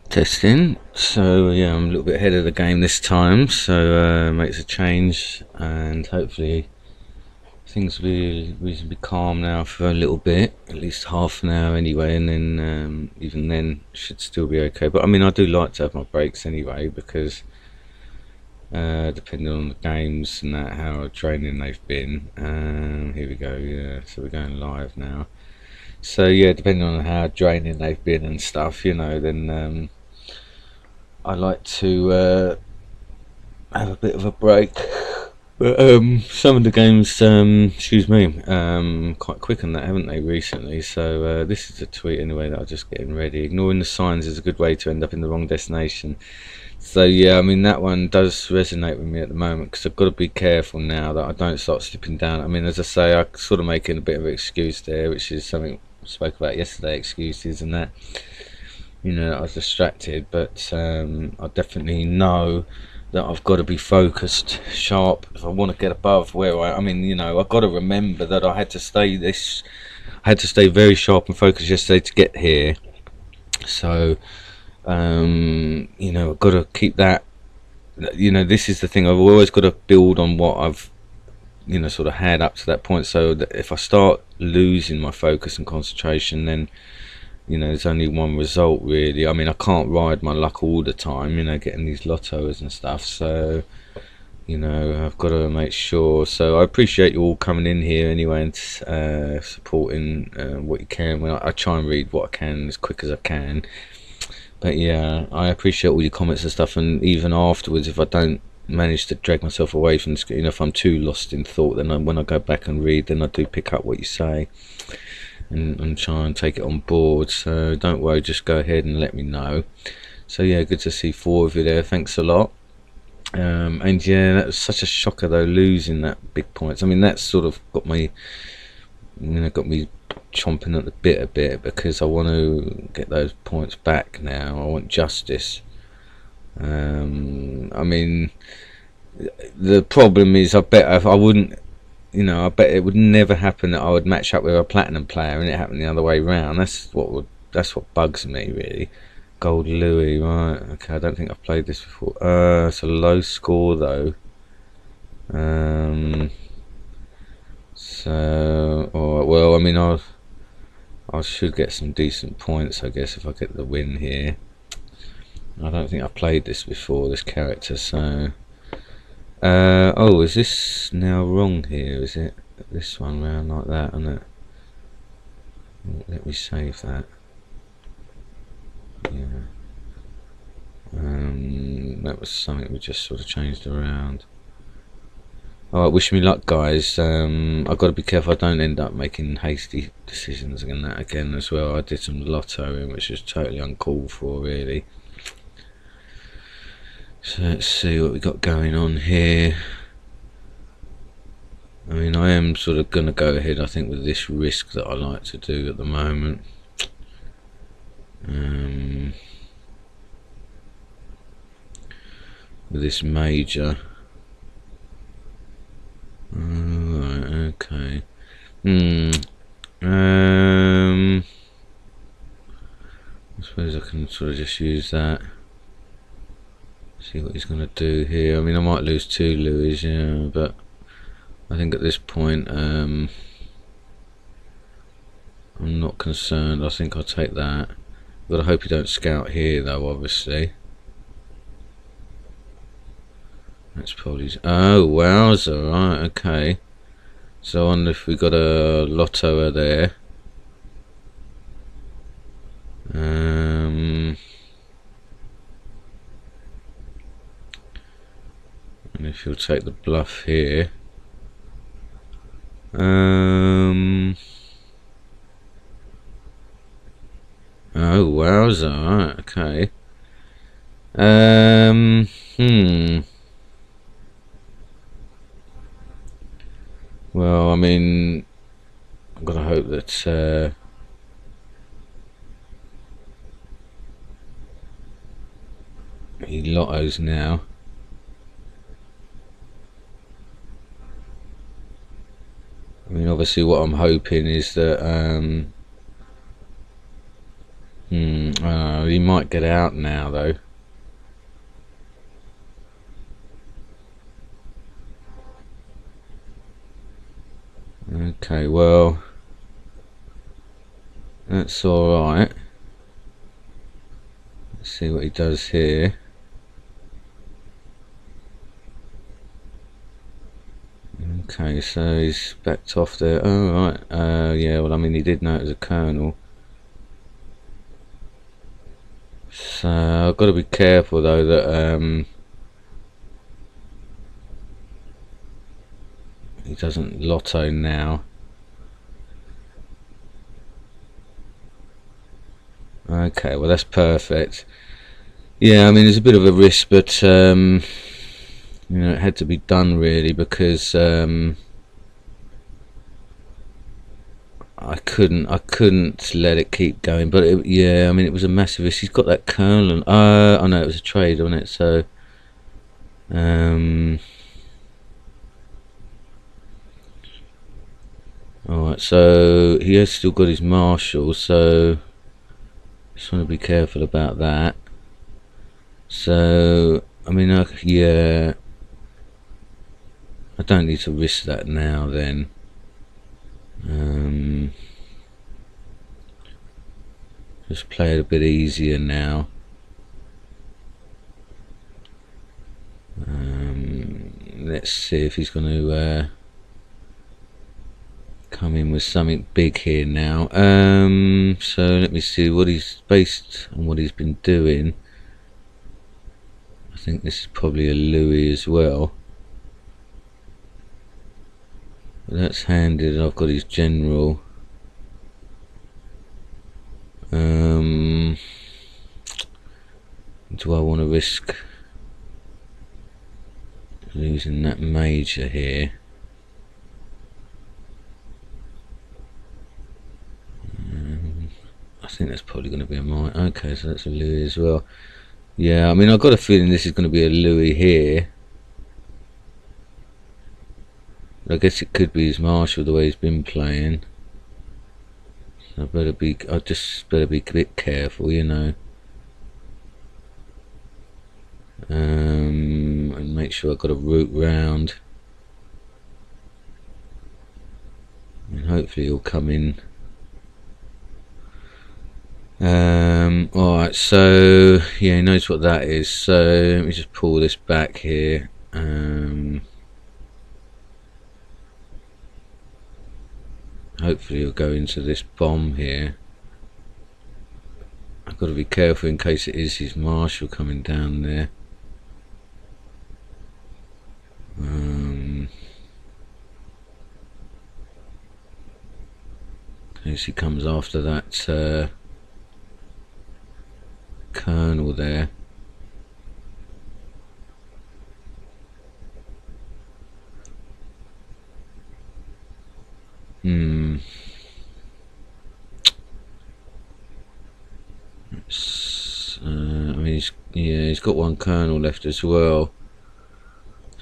Testing. So yeah, I'm a little bit ahead of the game this time, so makes a change, and hopefully things will be reasonably calm now for a little bit, at least half an hour anyway, and then even then should still be okay. But I mean, I do like to have my breaks anyway, because depending on the games and that, how training they've been. Here we go. Yeah, so we're going live now. So yeah, depending on how draining they've been and stuff, then I like to have a bit of a break. But some of the games, excuse me, quite quick on that, haven't they, recently? So this is a tweet anyway that I'm just getting ready. Ignoring the signs is a good way to end up in the wrong destination. So yeah, I mean, that one does resonate with me at the moment, because I've got to be careful now that I don't start slipping down. I mean, as I say, I sort of making a bit of an excuse there, which is something I spoke about yesterday, excuses and that. I was distracted, but I definitely know that I've got to be focused, sharp, if I want to get above where I mean, I've got to remember that I had to stay very sharp and focused yesterday to get here. So I've got to keep that. This is the thing, I've always got to build on what I've sort of had up to that point, so that if I start losing my focus and concentration, then there's only one result really. I mean, I can't ride my luck all the time, getting these lottos and stuff. So, I've got to make sure. So I appreciate you all coming in here anyway, and supporting what you can. When I try and read what I can as quick as I can. But yeah, I appreciate all your comments and stuff. And even afterwards, if I don't manage to drag myself away from the screen, if I'm too lost in thought, then when I go back and read, then I do pick up what you say. And try and take it on board. So don't worry, just go ahead and let me know. So yeah, good to see 4 of you there, thanks a lot. And yeah, that was such a shocker though, losing that big points. I mean, that's sort of got me chomping at the bit a bit, because I want to get those points back now. I want justice. I mean, the problem is, I bet if I wouldn't, I bet it would never happen that I would match up with a platinum player and it happened the other way round. That's what bugs me really. Gold Louis, right? Okay, I don't think I've played this before. It's a low score though. So, well, I mean, I should get some decent points, I guess, if I get the win here. I don't think I've played this before, this character, so. Oh, is this now wrong here? Is it this one round like that? And it. Let me save that. Yeah. That was something we just sort of changed around. Alright, wish me luck, guys. I've got to be careful I don't end up making hasty decisions and that again as well. I did some lottoing, which was totally uncalled for, really. So let's see what we got going on here. I mean, I am sort of going to go ahead, I think, with this risk that I like to do at the moment. With this major. Right, okay. I suppose I can sort of just use that. See what he's going to do here. I mean, I might lose 2 Louis, yeah, but I think at this point, I'm not concerned. I think I'll take that. But I hope you don't scout here, though, obviously. That's probably... Oh, wowza, right, okay. So I wonder if we got a lotto there. And if you'll take the bluff here. Oh, wowza, right, okay. Well, I mean, I've got to hope that he lottos now. I mean, obviously what I'm hoping is that He might get out now though. Okay, well, that's alright. Let's see what he does here. Okay, so he's backed off there. Oh, right. Yeah, well, I mean, he did know it was a colonel. So, I've got to be careful, though, that he doesn't lotto now. Okay, well, that's perfect. Yeah, I mean, there's a bit of a risk, but, you know, it had to be done, really, because, I couldn't let it keep going, but yeah, I mean, it was a massive risk. He's got that colonel. I know it was a trade, wasn't it? So, alright, so he has still got his marshal, so just want to be careful about that. So, I mean, yeah, I don't need to risk that now then. Just play it a bit easier now. Let's see if he's going to come in with something big here now. So let me see what he's based on, what he's been doing. I think this is probably a Louis as well. But that's handy, and I've got his general. Do I want to risk losing that major here? I think that's probably going to be a mine. Okay, so that's a Louis as well. Yeah, I mean, I've got a feeling this is going to be a Louis here. But I guess it could be his marshal the way he's been playing. So I just better be a bit careful, you know. And make sure I've got a route round. And hopefully he'll come in. Alright, so yeah, he knows what that is. So let me just pull this back here. Hopefully he'll go into this bomb here. I've got to be careful in case it is his marshal coming down there. In case he comes after that colonel there. I mean, he's got one colonel left as well.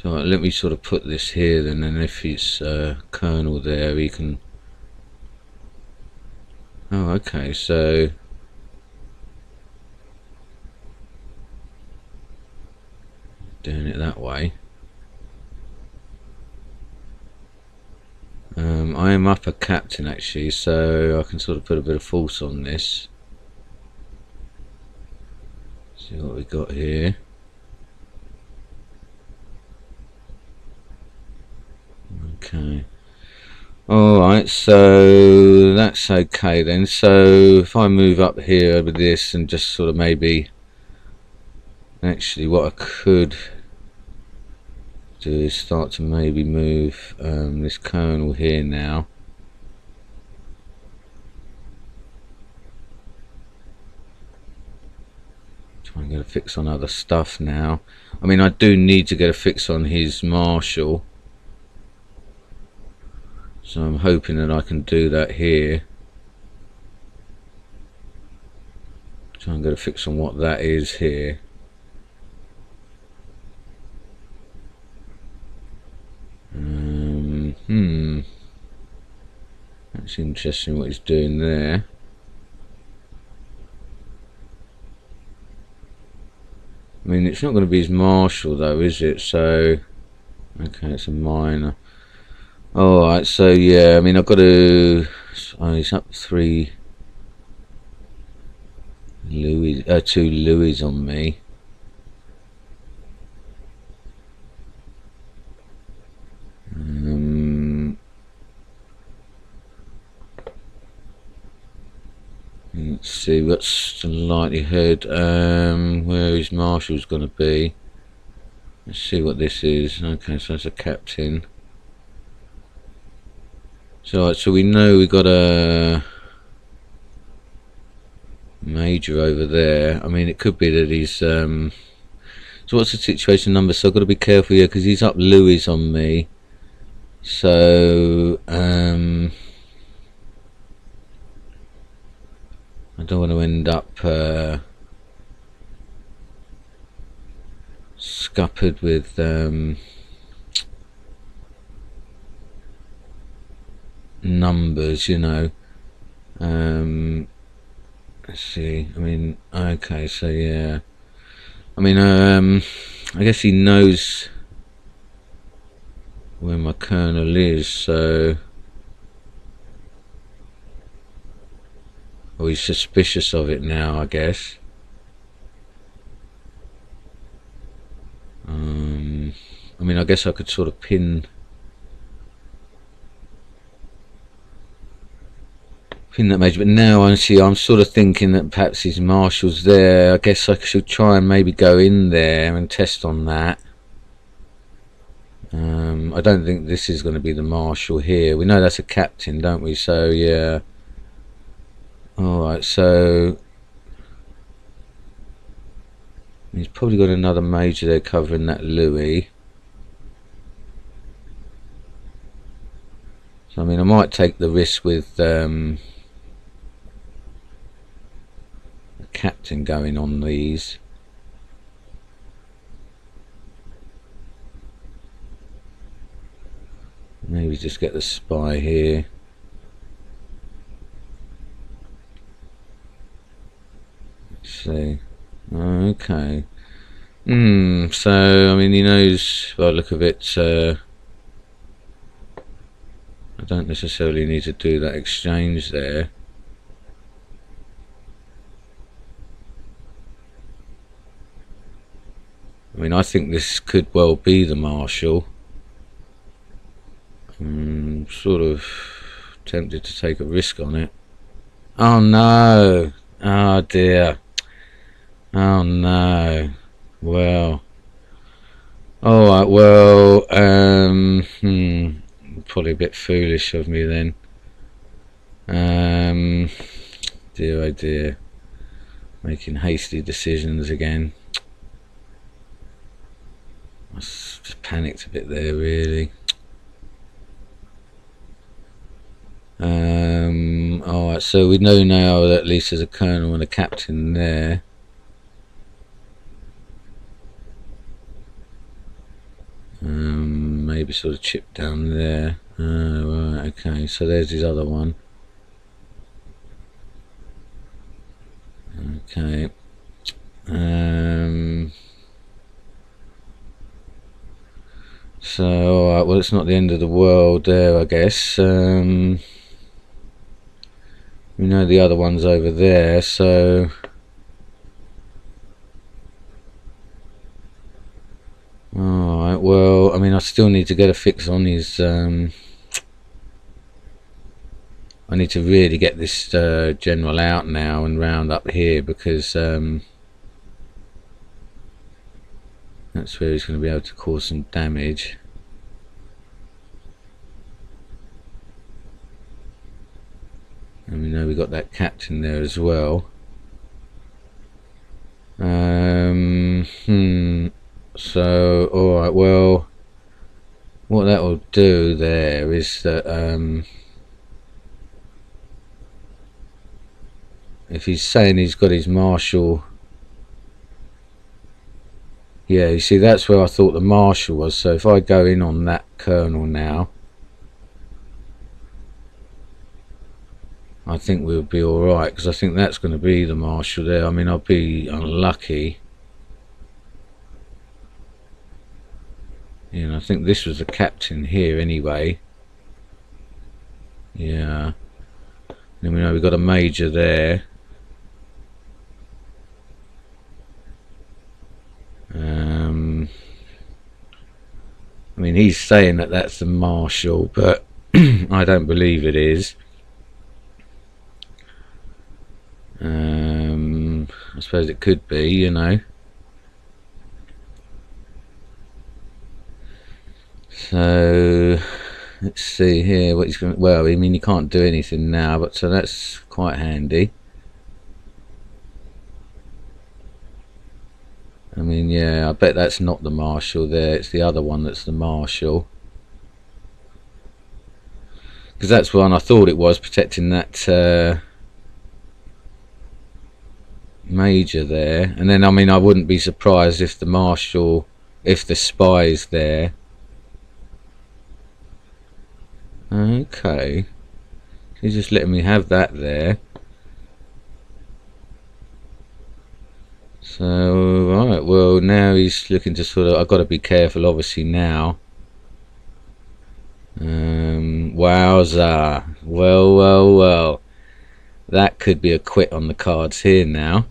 So let me sort of put this here then, and if he's colonel there, he can. Oh, okay, so doing it that way. I am up a captain actually, so I can sort of put a bit of force on this. See what we got here. Okay. Alright, so that's okay then. So if I move up here with this and just sort of maybe, actually what I could do is start to maybe move this colonel here now. Try and get a fix on other stuff now. I mean, I do need to get a fix on his marshal, so I'm hoping that I can do that here. Try and get a fix on what that is here. That's interesting what he's doing there. I mean, it's not going to be his marshal though, is it? So, okay, it's a minor. Alright, so yeah, I mean, I've got to... Oh, he's up 3 Louis, 2 Louis on me. Let's see, what's the likelihood where his marshal's going to be. Let's see what this is. Okay, so that's a captain. So we know we got a major over there. I mean, it could be that he's so what's the situation number? So I've got to be careful here because he's up Louis on me. So I don't want to end up scuppered with numbers, you know. Let's see. I mean, okay, so yeah. I mean, I guess he knows where my colonel is, so... Or he's suspicious of it now, I guess. I mean, I guess I could sort of pin that major, but now I'm sort of thinking that perhaps his marshal's there. I guess I should try and maybe go in there and test on that. I don't think this is going to be the marshal here. We know that's a captain, don't we? So yeah. Alright, so he's probably got another major there covering that Louis. So I mean, I might take the risk with a captain going on these. Maybe just get the spy here. Let's see. Okay. So I mean, he knows by the look of it. I don't necessarily need to do that exchange there. I mean, I think this could well be the marshal. I'm sort of tempted to take a risk on it. Oh no! Oh dear! Oh no! Well, all right. Well, probably a bit foolish of me then. Dear oh dear, making hasty decisions again. I just panicked a bit there, really. Alright, so we know now that at least there's a colonel and a captain there. Maybe sort of chip down there. Right, okay, so there's his other one. Okay. So, alright, well, it's not the end of the world there, I guess. We know the other one's over there, so... Alright, well, I mean, I still need to get a fix on his... I need to really get this general out now and round up here, because that's where he's going to be able to cause some damage. And we know we got that captain there as well. So, alright, well, what that will do there is that if he's saying he's got his marshal, yeah, you see, that's where I thought the marshal was. So if I go in on that colonel now, I think we'll be alright, because I think that's going to be the marshal there. I mean, I'll be unlucky You know, I think this was the captain here anyway. Yeah. Then we know we've got a major there. I mean, he's saying that that's the marshal, but I don't believe it is. I suppose it could be, you know. So let's see here what he's going. Well, I mean, you can't do anything now, but so that's quite handy. I mean, yeah, I bet that's not the marshal there. It's the other one that's the marshal. Because that's one I thought it was, protecting that major there. And then, I mean, I wouldn't be surprised if the marshal, if the spy's there. Okay. He's just letting me have that there. So, right, well, now he's looking to sort of, I've got to be careful, obviously, now. Wowza. Well. That could be a quit on the cards here now.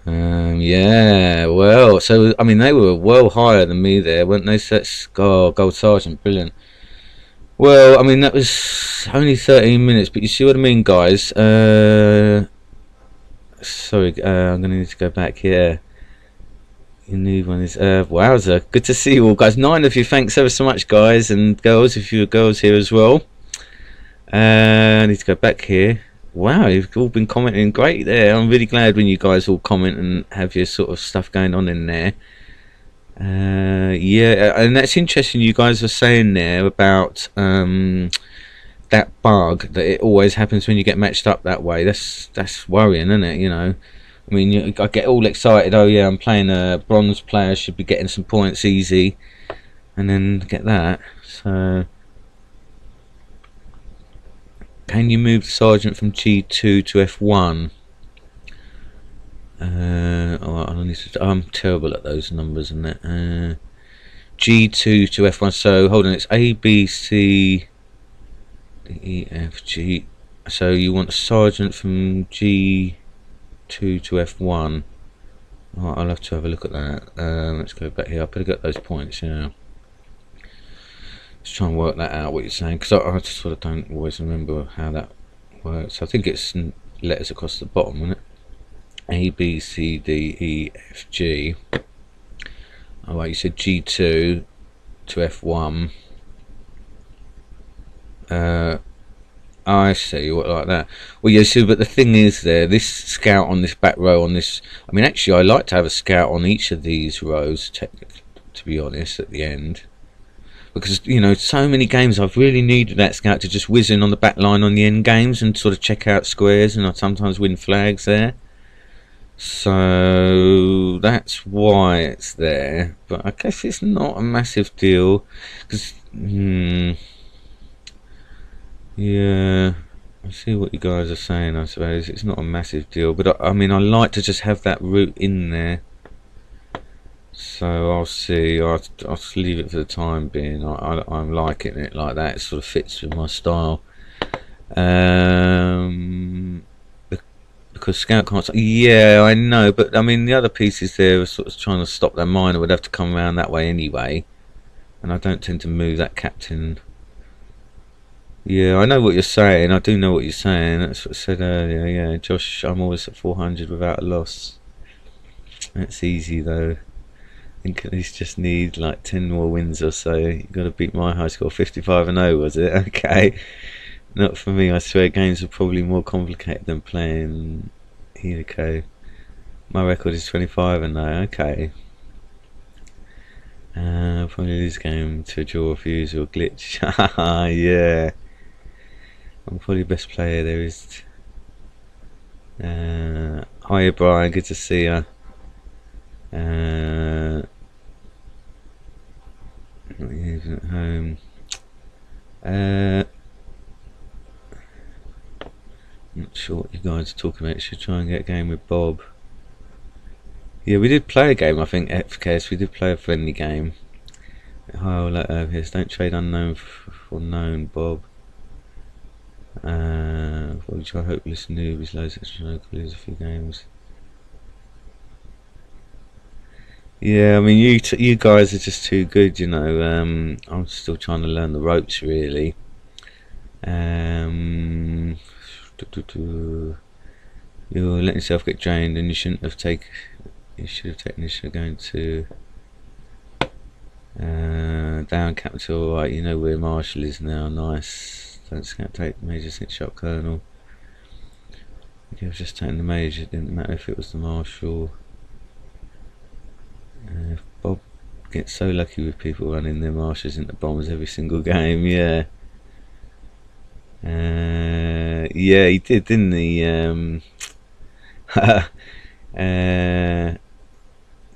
Yeah, well, so, I mean, they were well higher than me there, weren't they? So that's, oh, Gold Sergeant, brilliant. Well, I mean, that was only 13 minutes, but you see what I mean, guys? Sorry, I'm going to need to go back here. Your new one is wowza, good to see you all, guys. 9 of you, thanks ever so much, guys, and girls, if you're girls here as well. I need to go back here. Wow, you've all been commenting great there. I'm really glad when you guys all comment and have your sort of stuff going on in there. Yeah, and that's interesting you guys are saying there about that bug, that it always happens when you get matched up that way. That's worrying, isn't it? You know, I mean, I get all excited. Oh yeah, I'm playing a bronze player, should be getting some points easy, and then get that. So, can you move the sergeant from G2 to F1? I'm terrible at those numbers, isn't it? G2 to F1. So hold on, it's A, B, C, D, E, F, G. So you want a sergeant from G2 to F1. Oh, I'll have to have a look at that. Let's go back here. I better get those points. Yeah. Let's try and work that out. What you're saying, because I just sort of don't always remember how that works. I think it's letters across the bottom, isn't it? A, B, C, D, E, F, G. Oh, right, you said G2 to F1. I see, what, like that. Well, yeah, see, but the thing is there, this scout on this back row, on this, I mean, actually, I like to have a scout on each of these rows, technically, to be honest, at the end. Because, you know, so many games I've really needed that scout to just whiz in on the back line on the end games and sort of check out squares, and I sometimes win flags there. So that's why it's there, but I guess it's not a massive deal, because yeah, I see what you guys are saying. I suppose it's not a massive deal, but I mean, I like to just have that route in there. So I'll see. I'll just leave it for the time being. I'm liking it like that. It sort of fits with my style. Because scout can't. Yeah, I know, but I mean the other pieces there are sort of trying to stop that miner. Would have to come around that way anyway, and I don't tend to move that captain. Yeah, I know what you're saying. I do know what you're saying. That's what I said earlier. Yeah, Josh, I'm always at 400 without a loss. That's easy though. I think at least just need like 10 more wins or so. You've got to beat my high score, 55-0, was it? Okay. Not for me, I swear. Games are probably more complicated than playing Helico. My record is 25-0. Okay. Probably lose a game to a draw, fuse, or glitch. Yeah. I'm probably the best player there is. Hiya, Brian. Good to see you. Not even at home. Not sure what you guys are talking about. Should try and get a game with Bob. Yeah, we did play a game, I think, FKS. We did play a friendly game. Oh, yes, don't trade unknown for known, Bob. What would you hopeless newbies, loads of extra local, lose a few games. Yeah, I mean, you guys are just too good, you know. I'm still trying to learn the ropes, really. You're letting yourself get drained, and you shouldn't have taken. You should have taken this. You're going to down capital. Right, you know where Marshall is now. Nice. Don't scout. Take major since shot Colonel. You have just taken the major. It didn't matter if it was the Marshal. Bob gets so lucky with people running their marshals into bombers every single game. Yeah. Yeah, he did, didn't he?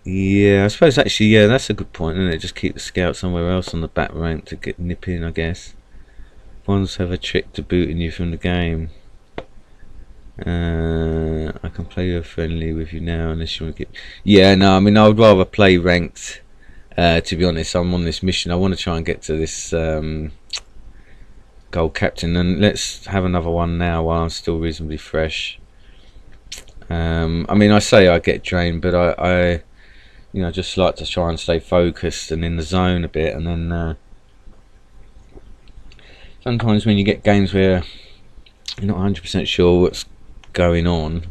Yeah, I suppose actually, yeah, that's a good point, isn't it? Just keep the scout somewhere else on the back rank to get nip in, I guess. Ones have a trick to booting you from the game. I can play friendly with you now unless you want to get. Yeah, no, I mean, I would rather play ranked. To be honest, I'm on this mission. I want to try and get to this gold captain, and let's have another one now while I'm still reasonably fresh. I mean, I say I get drained, but I you know, just like to try and stay focused and in the zone a bit, and then sometimes when you get games where you're not 100% sure what's going on,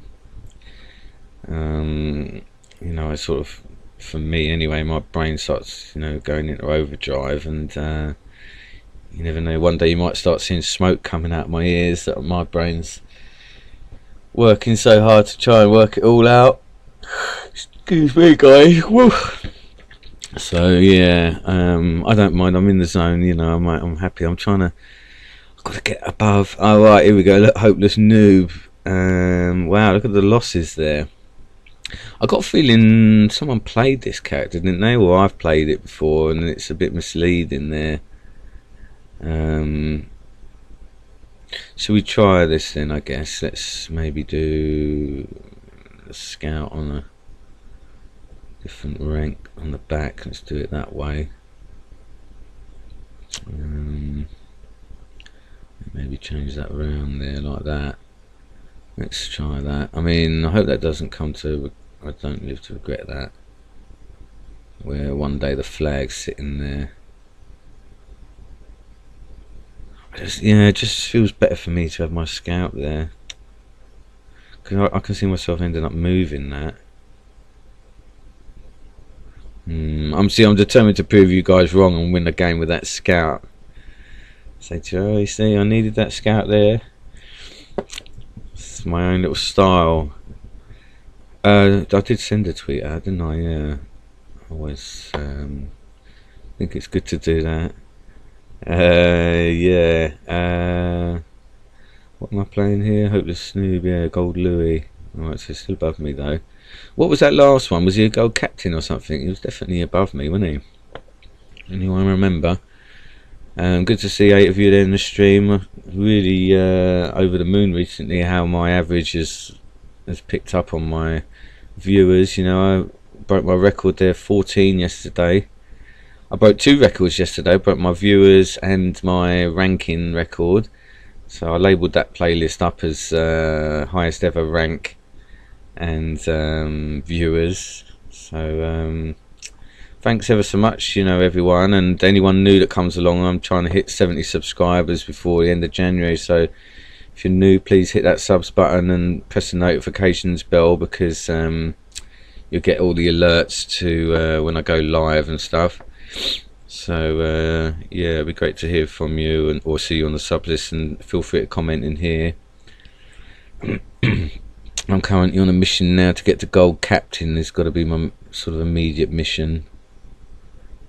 you know, I sort of, for me anyway, my brain starts, you know, going into overdrive, and you never know, one day you might start seeing smoke coming out of my ears that my brain's working so hard to try and work it all out. Excuse me, guys. Woo. So yeah, I don't mind. I'm in the zone, you know. I'm happy. I'm trying to. I've got to get above. Oh right, here we go. Look, hopeless noob. Wow, look at the losses there. I got a feeling someone played this character, didn't they? Well, I've played it before, and it's a bit misleading there. Should we try this then? I guess let's maybe do a scout on a different rank on the back. Let's do it that way. Maybe change that around there like that. Let's try that. I mean, I hope that doesn't come to. I don't live to regret that. Where one day the flag's sitting there. Yeah, it just feels better for me to have my scout there, because I can see myself ending up moving that. I'm determined to prove you guys wrong and win the game with that scout. Say to her, oh, you see, I needed that scout there. It's my own little style. I did send a tweet out, didn't I? Yeah. I always think it's good to do that. Yeah. What am I playing here? Hopeless Snoob, yeah, Gold Louis. Alright, so still above me though. What was that last one? Was he a gold captain or something? He was definitely above me, wasn't he? Anyone remember? Good to see 8 of you there in the stream. Really over the moon recently how my average has picked up on my viewers. You know, I broke my record there, 14 yesterday. I broke 2 records yesterday. I broke my viewers and my ranking record. So I labelled that playlist up as highest ever rank and viewers. So thanks ever so much, you know, everyone, and anyone new that comes along. I'm trying to hit 70 subscribers before the end of January, so if you're new, please hit that subs button and press the notifications bell, because you'll get all the alerts to when I go live and stuff. So yeah, it'd be great to hear from you and or see you on the sub list, and feel free to comment in here. I'm currently on a mission now to get to gold captain. There's got to be my sort of immediate mission.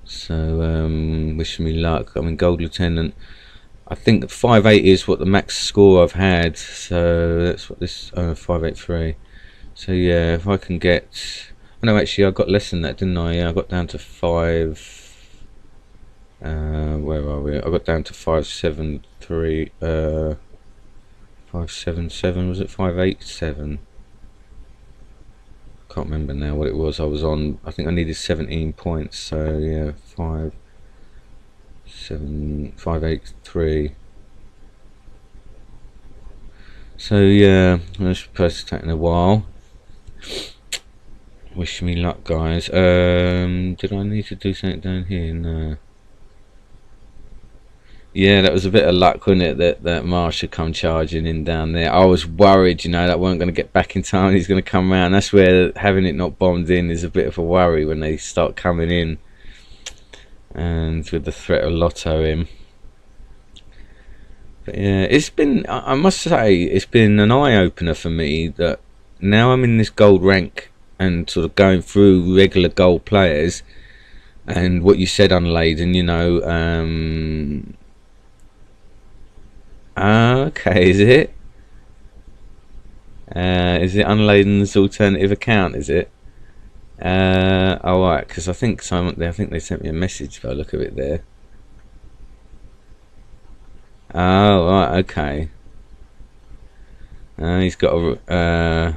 So wish me luck. I mean, gold lieutenant, I think 580 is what the max score I've had, so that's what this 583. So yeah, if I can get, oh no, actually I got less than that, didn't I? Yeah, I got down to 5 where are we? I got down to 573 577, was it 587? Can't remember now what it was I was on. I think I needed 17 points, so yeah, 7583. So yeah, this supposed to take a while. Wish me luck, guys. Did I need to do something down here? No. Yeah, that was a bit of luck, wasn't it? That Marsh had come charging in down there. I was worried, you know, that weren't going to get back in time. He's going to come round. That's where having it not bombed in is a bit of a worry when they start coming in, and with the threat of Lotto him. But yeah, it's been, I must say, it's been an eye-opener for me that now I'm in this gold rank and sort of going through regular gold players, and what you said, Unladen, you know, okay, is it? Is it Unladen's alternative account? Is it? Oh, right, because I think they sent me a message by the look of it there. Oh, right, okay. He's got a.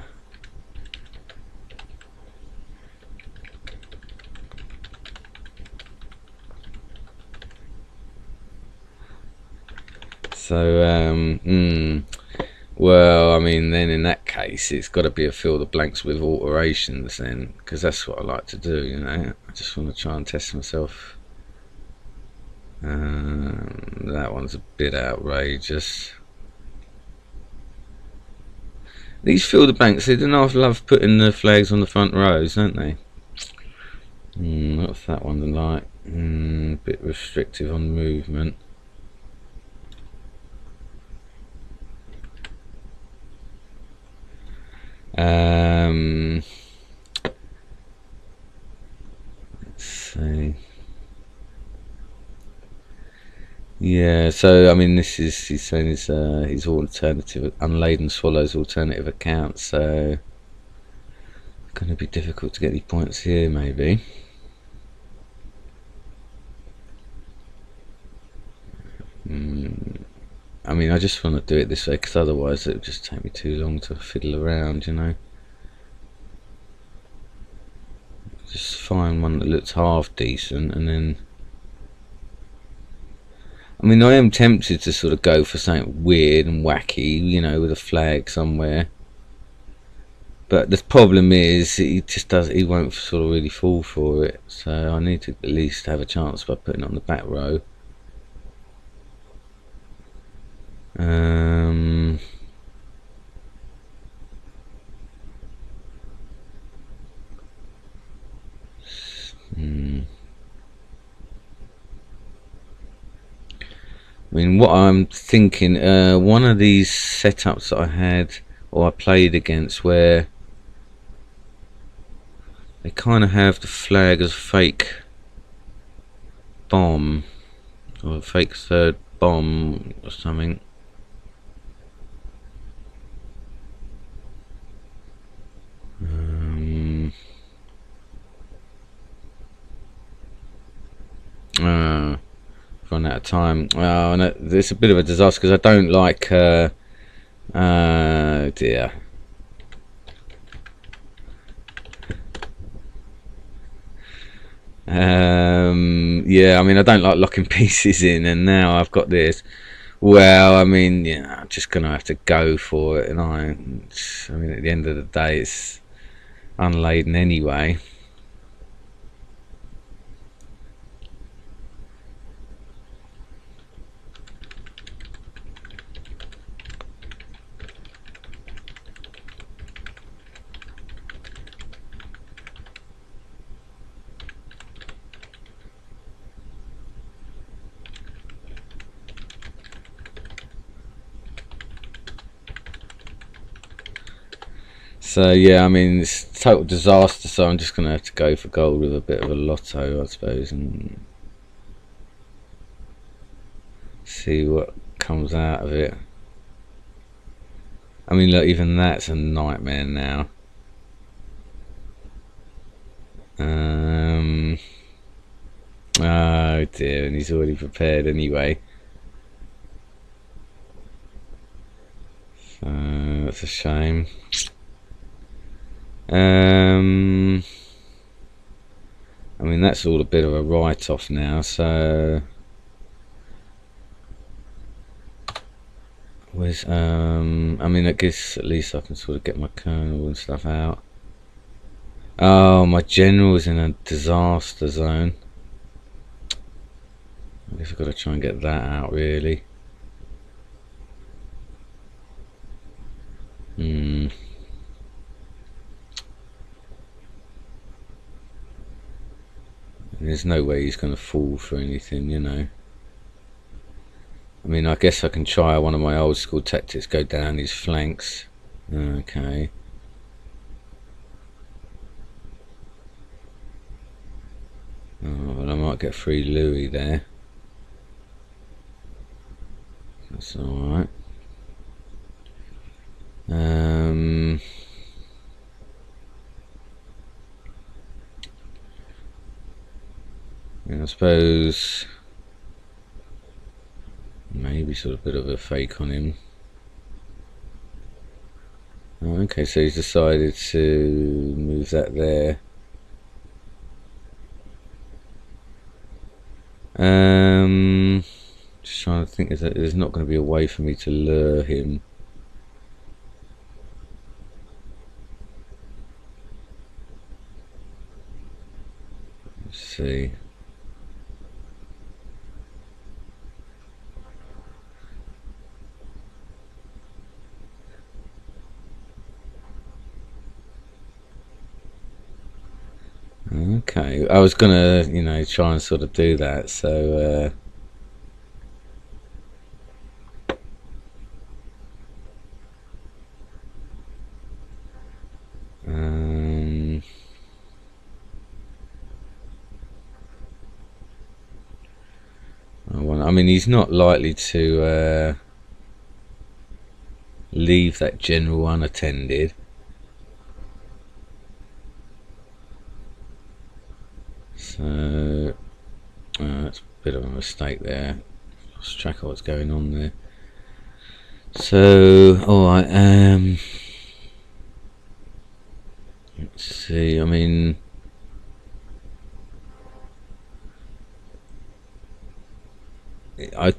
Well, I mean, then in that case, it's got to be a fill the blanks with alterations, then, because that's what I like to do, you know. I just want to try and test myself. That one's a bit outrageous. These fill the blanks, they don't love putting the flags on the front rows, don't they? What's that one like? Bit restrictive on movement. Let's see. Yeah, so I mean, this is, he's saying his alternative, Unladen Swallow's alternative account, so it's going to be difficult to get any points here, maybe. I mean, I just want to do it this way because otherwise it would just take me too long to fiddle around, you know. Just find one that looks half decent, and then, I mean, I am tempted to sort of go for something weird and wacky, you know, with a flag somewhere. But the problem is, he won't sort of really fall for it. So I need to at least have a chance by putting it on the back row. I mean, what I'm thinking, one of these setups that I had, or I played against, where they kind of have the flag as a fake bomb, or a fake third bomb or something. Run out of time. Oh, and it's a bit of a disaster because I don't like. Dear. Yeah, I mean, I don't like locking pieces in, and now I've got this. Well, I mean, yeah, I'm just gonna have to go for it, and I mean, at the end of the day, it's unladen anyway. So yeah, I mean, it's a total disaster, so I'm just going to have to go for gold with a bit of a lotto, I suppose, and see what comes out of it. I mean, look, even that's a nightmare now. Oh dear, and he's already prepared anyway. So that's a shame. I mean, that's all a bit of a write-off now, so Where's I mean, I guess at least I can sort of get my kernel and stuff out. Oh, my general's in a disaster zone. I guess I've got to try and get that out, really. There's no way he's going to fall for anything, you know. I mean, I guess I can try one of my old school tactics, go down his flanks. Okay. Oh, well, I might get free Louis there. That's alright. I suppose maybe sort of a bit of a fake on him. Oh, okay, so he's decided to move that there. Just trying to think, there's not going to be a way for me to lure him. Let's see. Okay, I was gonna, you know, try and sort of do that, so I mean, he's not likely to leave that general unattended. So that's a bit of a mistake there. Lost track of what's going on there. So, alright, let's see, I mean, I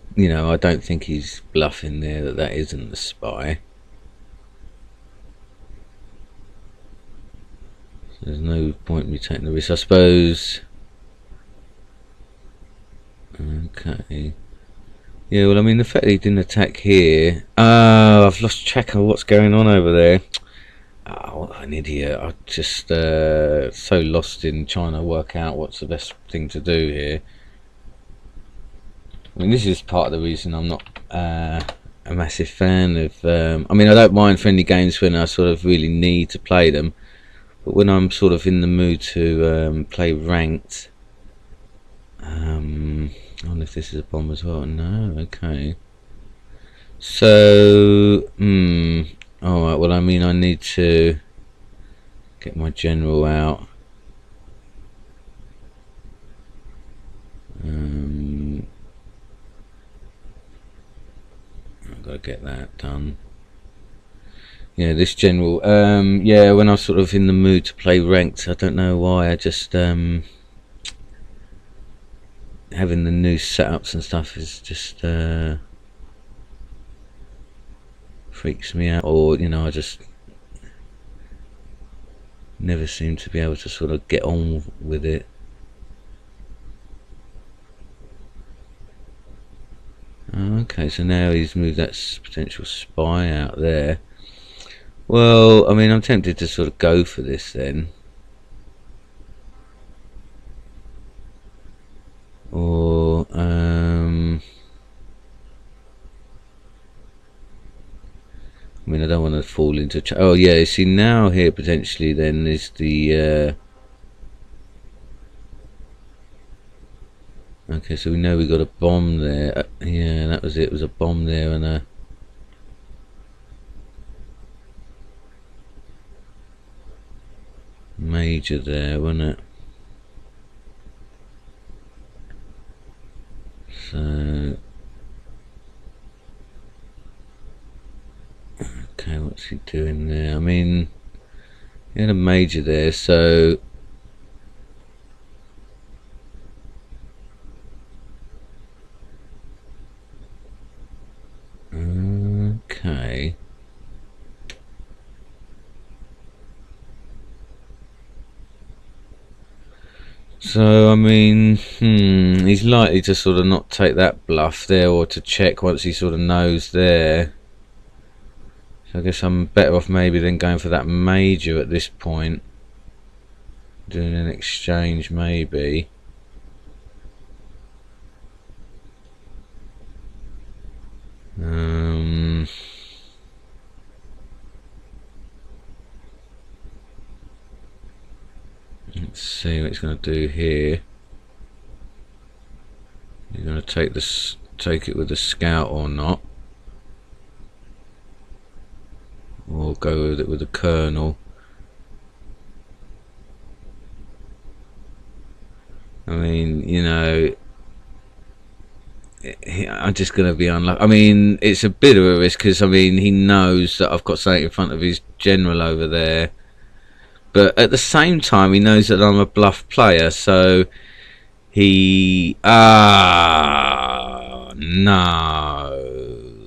don't think he's bluffing there that isn't the spy. So there's no point in me taking the risk, I suppose. Okay. Yeah, well, I mean, the fact that he didn't attack here. Oh, I've lost track of what's going on over there. Oh, what an idiot. I'm just so lost in trying to work out what's the best thing to do here. I mean, this is part of the reason I'm not a massive fan of... I mean, I don't mind friendly games when I sort of really need to play them. But when I'm sort of in the mood to play ranked... I wonder if this is a bomb as well. No, okay. So, alright, well, I mean, I need to get my general out. I've got to get that done. Yeah, this general, yeah, when I'm sort of in the mood to play ranked, I don't know why, I just, having the new setups and stuff is just freaks me out, or you know, I just never seem to be able to sort of get on with it. Okay, so now he's moved that potential spy out there. Well, I mean, I'm tempted to sort of go for this then. Or I mean, I don't want to fall into oh yeah, see now here potentially then is the okay, so we know we got a bomb there. Yeah, that was it. It was a bomb there and a major there, wasn't it? So okay, what's he doing there? I mean, he had a major there, so So I mean, he's likely to sort of not take that bluff there, or to check once he sort of knows there. So I guess I'm better off maybe than going for that major at this point. Doing an exchange maybe. Let's see what he's going to do here. He's going to take it with the scout or not, or go with it with the colonel. I mean, you know, I'm just going to be unlucky. I mean, it's a bit of a risk because I mean he knows that I've got something in front of his general over there, but at the same time he knows that I'm a bluff player, so he no,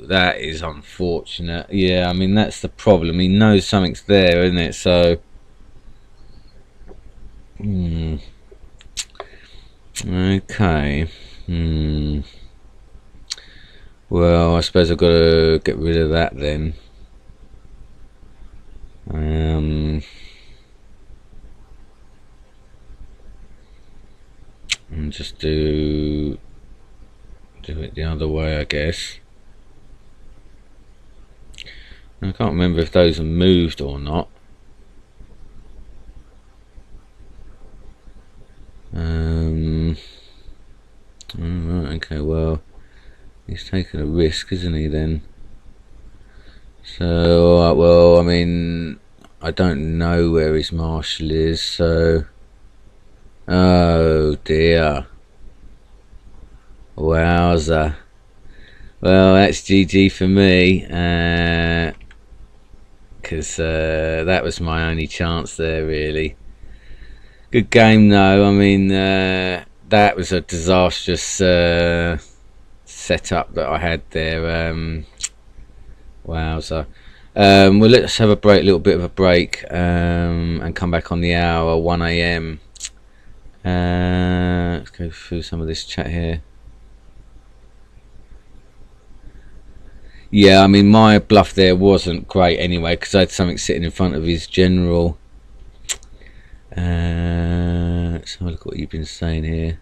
that is unfortunate. Yeah, I mean that's the problem. He knows something's there, isn't it? So okay. Well, I suppose I've got to get rid of that then. And just do it the other way, I guess. I can't remember if those are moved or not. Alright, okay, well, he's taking a risk, isn't he, then? So, well, I mean, I don't know where his marshal is, so... Oh, dear. Wowza. Well, that's GG for me, because that was my only chance there, really. Good game, though. I mean, that was a disastrous setup that I had there. Wowza. Well, let's have a little bit of a break, and come back on the hour, 1 AM. Let's go through some of this chat here. Yeah, I mean, my bluff there wasn't great anyway, because I had something sitting in front of his general. Let's have a look at what you've been saying here.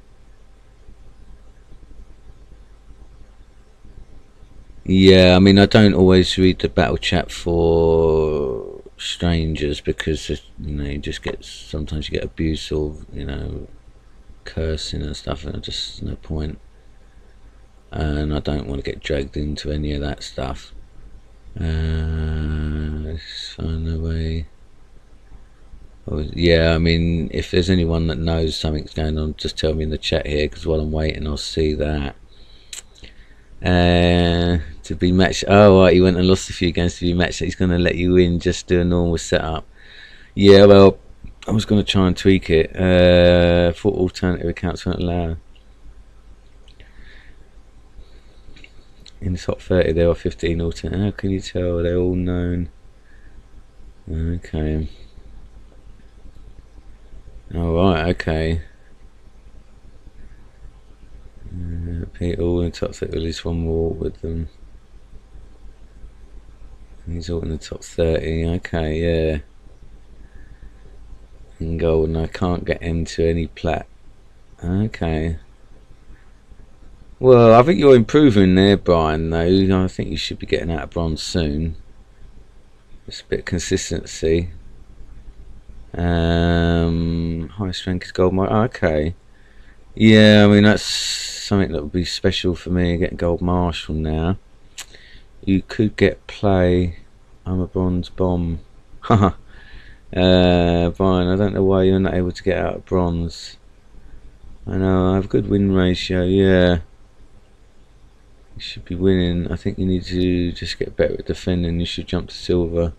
Yeah, I mean, I don't always read the battle chat for strangers because, you know, you just get, sometimes you get abuse or, you know, cursing and stuff, and just no point. And I don't want to get dragged into any of that stuff. Let's find a way. Yeah, I mean, if there's anyone that knows something's going on, just tell me in the chat here, because while I'm waiting I'll see that. To be matched, oh right, he went and lost a few games to be matched. He's going to let you in, just do a normal setup. Yeah, well, I was going to try and tweak it. For alternative accounts won't allow. In the top 30 there are 15 alternative. How can you tell? They're all known. Okay. Alright, okay. All in the top 30, at least one more with them. He's all in the top 30, okay, yeah. In gold, and I can't get into any plat. Okay. Well, I think you're improving there, Brian, though. I think you should be getting out of bronze soon. Just a bit of consistency. Highest rank is gold. Okay. Yeah, I mean, that's something that would be special for me, getting gold marshal now. You could get play. I'm a bronze bomb. Haha. Brian, I don't know why you're not able to get out of bronze. I know, I have a good win ratio, yeah. You should be winning. I think you need to just get better at defending. You should jump to silver.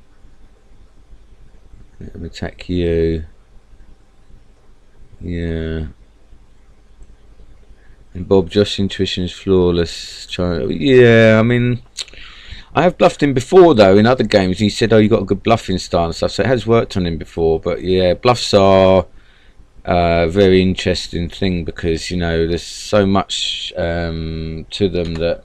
Let them attack you. Yeah. And Bob, Josh's intuition is flawless. Yeah, I mean, I have bluffed him before though in other games. He said, "Oh, you got a good bluffing style and stuff." So it has worked on him before. But yeah, bluffs are very interesting thing, because you know there's so much to them that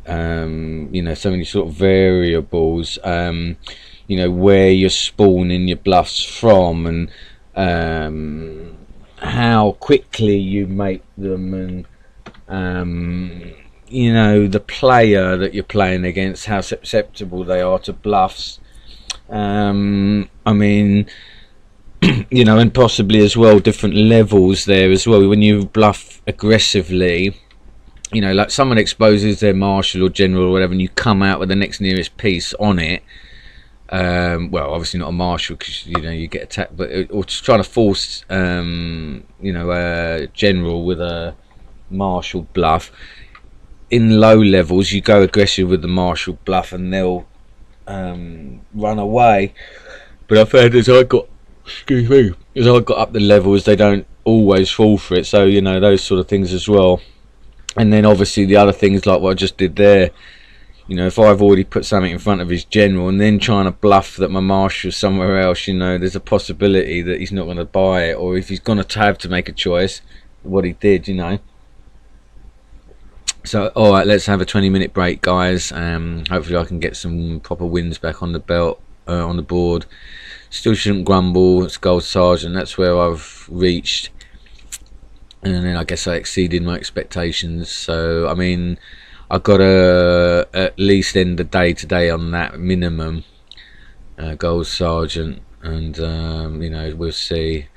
you know, so many sort of variables, you know, where you're spawning your bluffs from, and how quickly you make them, and you know, the player that you're playing against, how susceptible they are to bluffs. I mean, you know, and possibly as well different levels there as well. When you bluff aggressively, you know, like someone exposes their marshal or general or whatever, and you come out with the next nearest piece on it. Well, obviously not a marshal, because you know you get attacked, but or just trying to force, you know, a general with a marshal bluff. In low levels, you go aggressive with the marshal bluff, and they'll run away. But I've heard as I got, excuse me, as I got up the levels, they don't always fall for it. So you know, those sort of things as well. And then obviously the other things like what I just did there, you know, if I've already put something in front of his general and then trying to bluff that my marshal's somewhere else, you know, there's a possibility that he's not going to buy it, or if he's going to have to make a choice, what he did, you know. So alright, let's have a 20-minute break, guys. Hopefully I can get some proper wins back on the belt, on the board. Still shouldn't grumble. It's Gold Sergeant, that's where I've reached. And then I guess I exceeded my expectations. So I mean, I've got to at least end the day today on that minimum Gold Sergeant, and you know, we'll see.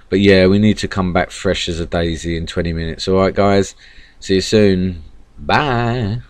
But yeah, we need to come back fresh as a daisy in 20 minutes. Alright guys, see you soon. Bye.